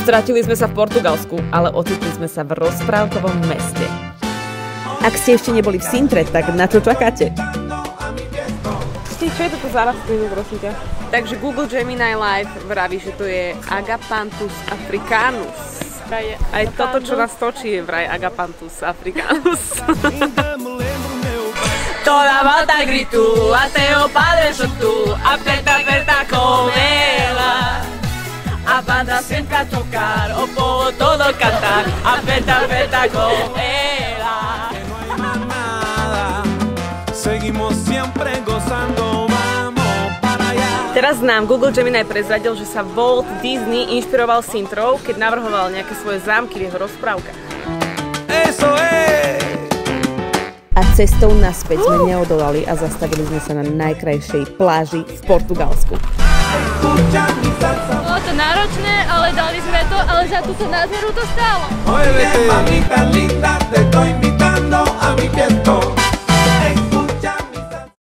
Stratili sme sa v Portugalsku, ale ocitli sme sa v rozprávkovom meste. Ak ste ešte neboli v Sintre, tak na čo čakáte? Čo je toto za rastlinu, prosím ťa? Takže Google Gemini Live vraví, že to je Agapanthus africanus. Aj toto, čo nás točí, je vraj Agapanthus africanus. Toda volta grito, até o padre soltou, aperta, aperta com ela. A banda sempre a tocar, o povo todo cantar, aperta, aperta com ela. Seguimos siempre gozando, vamos para allá. Teraz nám Google Gemini prezradil, že sa Walt Disney inšpiroval Sintrou, keď navrhoval nejaké svoje zámky v jeho rozprávkach. Eso es! A cestou naspäť sme neodolali a zastavili sme sa na najkrajšej pláži v Portugalsku. Bolo to náročné, ale dali sme to, ale za túto nádheru to stálo.